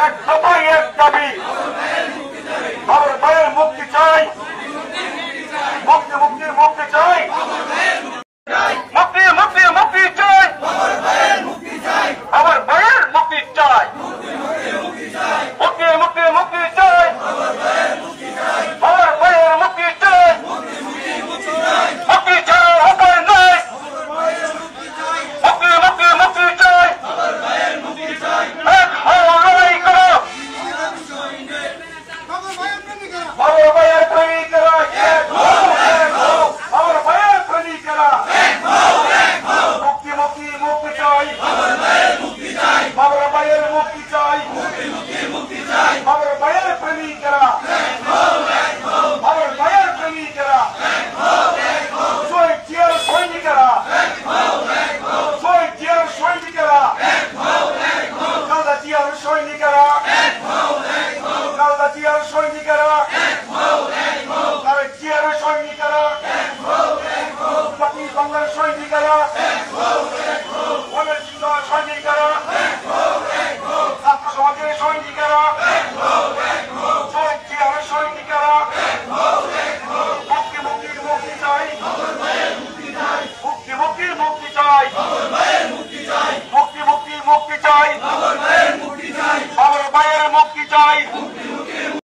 এক দফাই এক দাবি, আমার ভাইয়ের মুক্তি চাই, মুক্তি মুক্তি মুক্তি চাই, মুক্তি মুক্তি মুক্তি চাই, আমার ভাইয়ের মুক্তি চাই, মুক্তি মুক্তি মুক্তি চাই, আমার ভাইয়ের মুক্তি চাই, মুক্তি ছাড়া উপায় নাই, মুক্তি মুক্তি মুক্তি চাই, এক হও লড়াই করো, আমার ভাইয়ের প্রেমিকেরা এক হও, আমার ভাইয়ের প্রেমিকেরা মুক্তি মুক্তি মুক্তি চাই, আমার ভাইয়ের মুক্তি চাই, আমার ভাইয়ের প্রেমিকেরা, আমার ভাইয়ের প্রেমিকেরা, শহীদ জিয়ার সৈনিকেরা, শহীদ জিয়ার সৈনিকেরা, খালেদা জিয়ার সৈনিকেরা, খালেদা জিয়ার সৈনিকেরা, তারেক জিয়ার সৈনিকেরা, বাকি বাংলার সৈনিকেরা